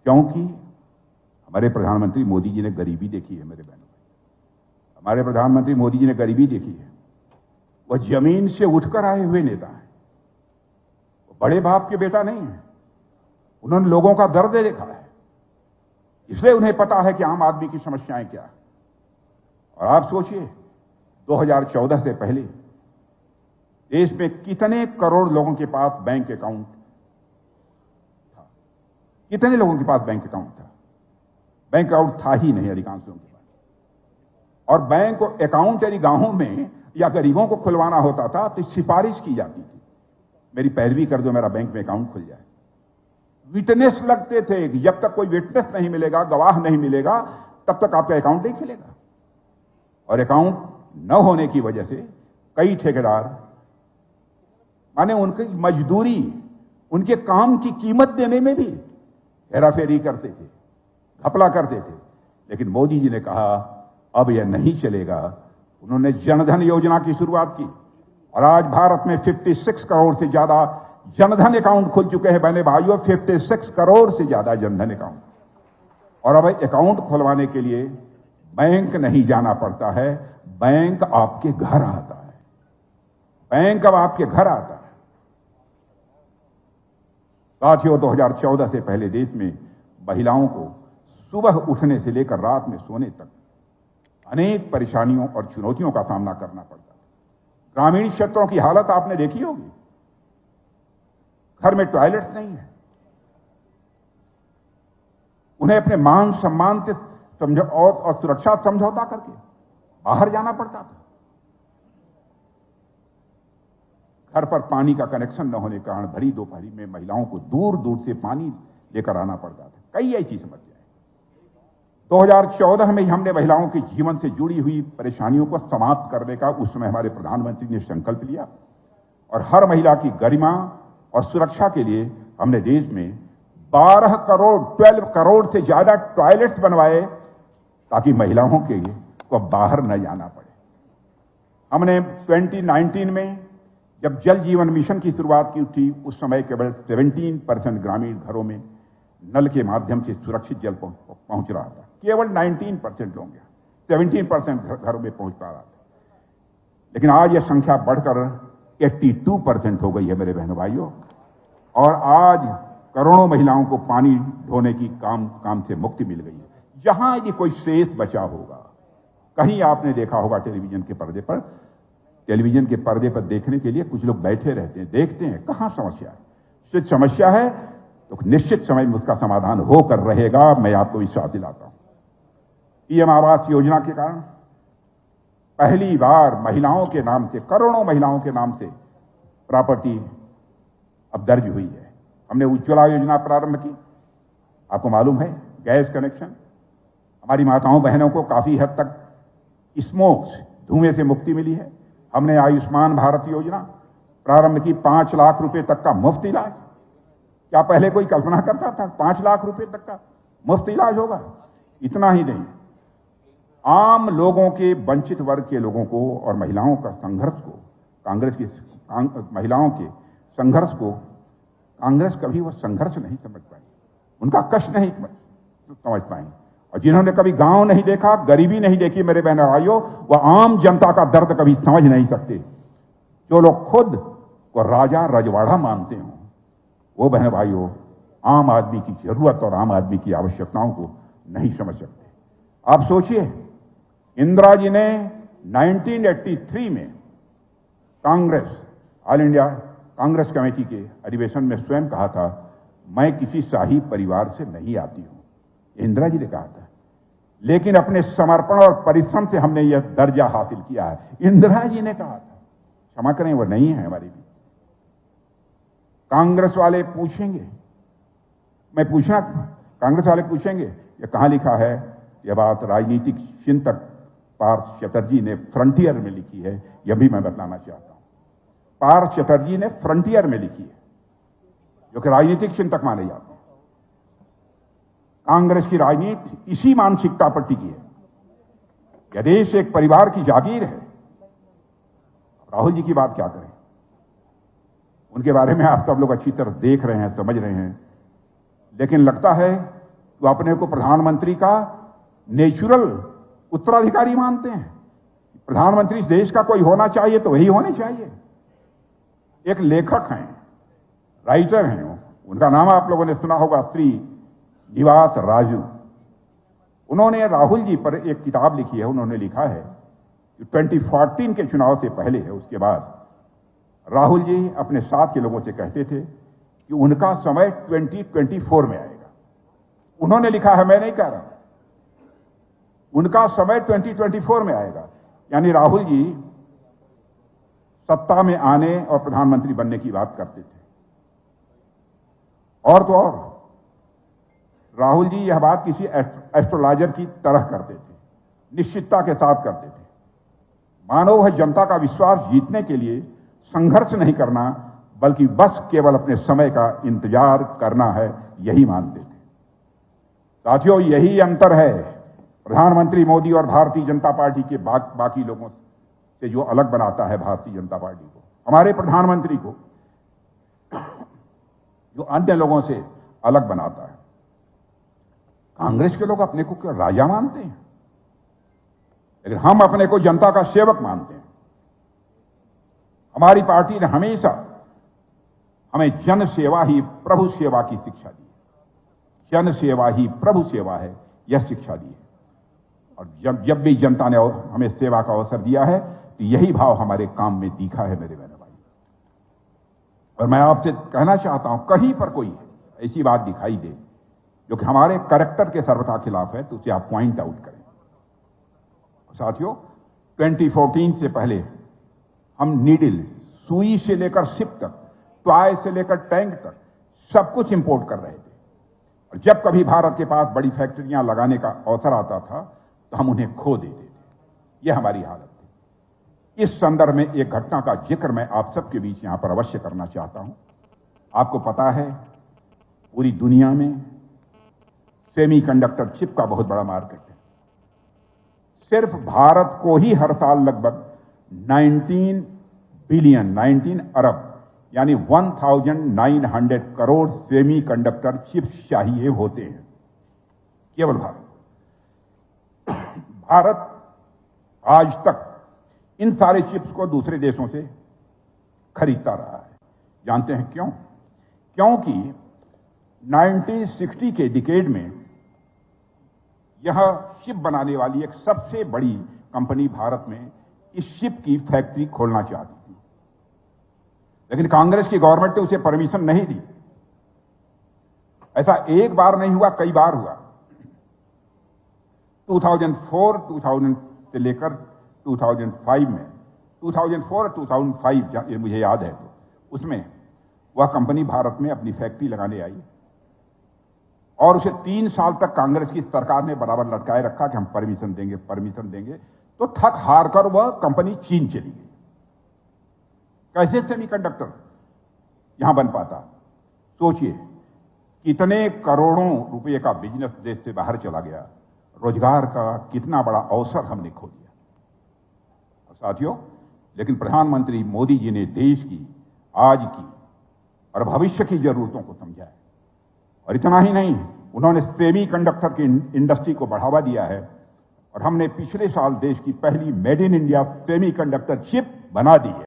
क्योंकि हमारे प्रधानमंत्री मोदी जी ने गरीबी देखी है मेरे बहनों। हमारे प्रधानमंत्री मोदी जी ने गरीबी देखी है। वह जमीन से उठकर आए हुए नेता हैं। वो बड़े बाप के बेटा नहीं है। उन्होंने लोगों का दर्द देखा है, इसलिए उन्हें पता है कि आम आदमी की समस्याएं क्या है। और आप सोचिए 2014 से पहले देश में कितने करोड़ लोगों के पास बैंक अकाउंट था। कितने लोगों के पास बैंक अकाउंट था? बैंक अकाउंट था ही नहीं अधिकांश लोगों के पास। और बैंक अकाउंट यदि गांवों में या गरीबों को खुलवाना होता था तो सिफारिश की जाती थी, मेरी पैरवी कर दो, मेरा बैंक में अकाउंट खुल जाए। विटनेस लगते थे कि जब तक कोई विटनेस नहीं मिलेगा, गवाह नहीं मिलेगा, तब तक आपका अकाउंट नहीं खुलेगा। और अकाउंट न होने की वजह से कई ठेकेदार, माने उनकी मजदूरी, उनके काम की कीमत देने में भी हेराफेरी करते थे, घपला करते थे। लेकिन मोदी जी ने कहा अब यह नहीं चलेगा। उन्होंने जनधन योजना की शुरुआत की और आज भारत में 56 करोड़ से ज्यादा जनधन अकाउंट खुल चुके हैं। बहने भाइयों, 56 करोड़ से ज्यादा जनधन अकाउंट। और अब अकाउंट खुलवाने के लिए बैंक नहीं जाना पड़ता है, बैंक आपके घर आता है। बैंक अब आपके घर आता है। साथियों, 2014 से पहले देश में महिलाओं को सुबह उठने से लेकर रात में सोने तक अनेक परेशानियों और चुनौतियों का सामना करना पड़ता है। ग्रामीण क्षेत्रों की हालत आपने देखी होगी। घर में टॉयलेट्स नहीं है, उन्हें अपने मान सम्मान से और सुरक्षा समझौता करके बाहर जाना पड़ता था। घर पर पानी का कनेक्शन न होने के कारण भरी दोपहरी में महिलाओं को दूर दूर से पानी लेकर आना पड़ता था। कई ऐसी समस्याएं। 2014 में हमने महिलाओं के जीवन से जुड़ी हुई परेशानियों को समाप्त करने का उस समय हमारे प्रधानमंत्री ने संकल्प लिया और हर महिला की गरिमा और सुरक्षा के लिए हमने देश में 12 करोड़ से ज्यादा टॉयलेट्स बनवाए ताकि महिलाओं के को बाहर न जाना पड़े। हमने 2019 में जब जल जीवन मिशन की शुरुआत की थी, उस समय केवल 17% ग्रामीण घरों में नल के माध्यम से सुरक्षित जल पहुंच रहा था। केवल 19% लोग, 17% घरों में पहुंच पा रहा था। लेकिन आज यह संख्या बढ़कर 82% हो गई है मेरे बहनों भाइयों। और आज करोड़ों महिलाओं को पानी ढोने की काम से मुक्ति मिल गई है। जहां यदि कोई शेष बचा होगा, कहीं आपने देखा होगा टेलीविजन के पर्दे पर देखने के लिए कुछ लोग बैठे रहते हैं, देखते हैं कहां समस्या है। सिर्फ समस्या है तो निश्चित समय में उसका समाधान होकर रहेगा, मैं आपको विश्वास दिलाता हूं। पीएम आवास योजना के कारण पहली बार महिलाओं के नाम से, करोड़ों महिलाओं के नाम से प्रॉपर्टी अब दर्ज हुई है। हमने उज्ज्वला योजना प्रारंभ की। आपको मालूम है, गैस कनेक्शन हमारी माताओं बहनों को काफी हद तक स्मोक्स, धुएं से मुक्ति मिली है। हमने आयुष्मान भारत योजना प्रारंभ की, 5 लाख रुपए तक का मुफ्त इलाज। क्या पहले कोई कल्पना करता था 5 लाख रुपए तक का मुफ्त इलाज होगा? इतना ही नहीं, आम लोगों के, वंचित वर्ग के लोगों को और महिलाओं का संघर्ष को, महिलाओं के संघर्ष को कांग्रेस कभी वो संघर्ष नहीं समझ पाई, उनका कष्ट नहीं समझ पाई। और जिन्होंने कभी गांव नहीं देखा, गरीबी नहीं देखी मेरे बहन भाइयों, वह आम जनता का दर्द कभी समझ नहीं सकते। जो लोग खुद को राजा रजवाड़ा मानते हो, वो बहन भाइयों आम आदमी की जरूरत और आम आदमी की आवश्यकताओं को नहीं समझ सकते। आप सोचिए, इंदिरा जी ने 1983 में Congress, all India Congress committee के अधिवेशन में स्वयं कहा था, मैं किसी शाही परिवार से नहीं आती हूं। इंदिरा जी ने कहा था, लेकिन अपने समर्पण और परिश्रम से हमने यह दर्जा हासिल किया है। इंदिरा जी ने कहा था, क्षमा करें वो नहीं है हमारे लिए। कांग्रेस वाले पूछेंगे, मैं पूछना, कांग्रेस वाले पूछेंगे ये कहां लिखा है? यह बात राजनीतिक चिंतक पार्थ चटर्जी ने फ्रंटियर में लिखी है, यह भी मैं बताना चाहता हूं। पार्थ चटर्जी ने फ्रंटियर में लिखी है, जो कि राजनीतिक चिंतक माने जाते हैं। कांग्रेस की राजनीति इसी मानसिकता पर टिकी है। यह देश एक परिवार की जागीर है। राहुल जी की बात क्या करें, उनके बारे में आप सब लोग अच्छी तरह देख रहे हैं, समझ रहे हैं। लेकिन लगता है वो अपने को प्रधानमंत्री का नेचुरल उत्तराधिकारी मानते हैं। प्रधानमंत्री इस देश का कोई होना चाहिए तो वही होने चाहिए। एक लेखक हैं, राइटर हैं, उनका नाम आप लोगों ने सुना होगा, श्री निवास राजू। उन्होंने राहुल जी पर एक किताब लिखी है। उन्होंने लिखा है कि 2014 के चुनाव से पहले है, उसके बाद राहुल जी अपने साथ के लोगों से कहते थे कि उनका समय 2024 में आएगा। उन्होंने लिखा है, मैं नहीं कह रहा, उनका समय 2024 में आएगा। यानी राहुल जी सत्ता में आने और प्रधानमंत्री बनने की बात करते थे। और तो और राहुल जी यह बात किसी एस्ट्रोलॉजर की तरह करते थे, निश्चितता के साथ करते थे। मानो वह जनता का विश्वास जीतने के लिए संघर्ष नहीं करना, बल्कि बस केवल अपने समय का इंतजार करना है, यही मानते थे। साथियों, यही अंतर है प्रधानमंत्री मोदी और भारतीय जनता पार्टी के बाकी लोगों से जो अलग बनाता है भारतीय जनता पार्टी को, हमारे प्रधानमंत्री को जो अन्य लोगों से अलग बनाता है। कांग्रेस के लोग अपने को क्यों राजा मानते हैं, लेकिन हम अपने को जनता का सेवक मानते हैं। हमारी पार्टी ने हमेशा हमें जन सेवा ही प्रभु सेवा की शिक्षा दी। जन सेवा ही प्रभु सेवा है, यह शिक्षा दी है। और जब भी जनता ने हमें सेवा का अवसर दिया है तो यही भाव हमारे काम में दिखा है मेरे बहनों भाई। और मैं आपसे कहना चाहता हूं, कहीं पर कोई ऐसी बात दिखाई दे जो कि हमारे कैरेक्टर के सर्वथा खिलाफ है तो उसे आप पॉइंट आउट करें। साथियों, 2014 से पहले हम नीडल, सुई से लेकर शिप तक, टॉय से लेकर टैंक तक सब कुछ इंपोर्ट कर रहे थे। और जब कभी भारत के पास बड़ी फैक्ट्रियां लगाने का अवसर आता था तो हम उन्हें खो देते थे। यह हमारी हालत थी। इस संदर्भ में एक घटना का जिक्र मैं आप सबके बीच यहां पर अवश्य करना चाहता हूं। आपको पता है, पूरी दुनिया में सेमीकंडक्टर चिप का बहुत बड़ा मार्केट है। सिर्फ भारत को ही हर साल लगभग 19 अरब यानी 1900 करोड़ सेमीकंडक्टर चिप्स चाहिए होते हैं, केवल भारत। भारत आज तक इन सारे चिप्स को दूसरे देशों से खरीदता रहा है। जानते हैं क्यों? क्योंकि 1960 के डिकेड में यह चिप बनाने वाली एक सबसे बड़ी कंपनी भारत में इस चिप की फैक्ट्री खोलना चाहती थी, लेकिन कांग्रेस की गवर्नमेंट ने उसे परमिशन नहीं दी। ऐसा एक बार नहीं हुआ, कई बार हुआ। 2004 से लेकर 2005 में, 2004 और 2005 ये मुझे याद है, तो उसमें वह कंपनी भारत में अपनी फैक्ट्री लगाने आई और उसे 3 साल तक कांग्रेस की सरकार ने बराबर लटकाए रखा कि हम परमिशन देंगे। तो थक हार कर वह कंपनी चीन चली गई। कैसे सेमीकंडक्टर यहां बन पाता? सोचिए, कितने करोड़ों रुपए का बिजनेस देश से बाहर चला गया, रोजगार का कितना बड़ा अवसर हमने खो दिया। और साथियों, लेकिन प्रधानमंत्री मोदी जी ने देश की, आज की और भविष्य की जरूरतों को समझा है। और इतना ही नहीं, उन्होंने सेमीकंडक्टर की इंडस्ट्री को बढ़ावा दिया है और हमने पिछले साल देश की पहली made in India semiconductor chip बना दी है।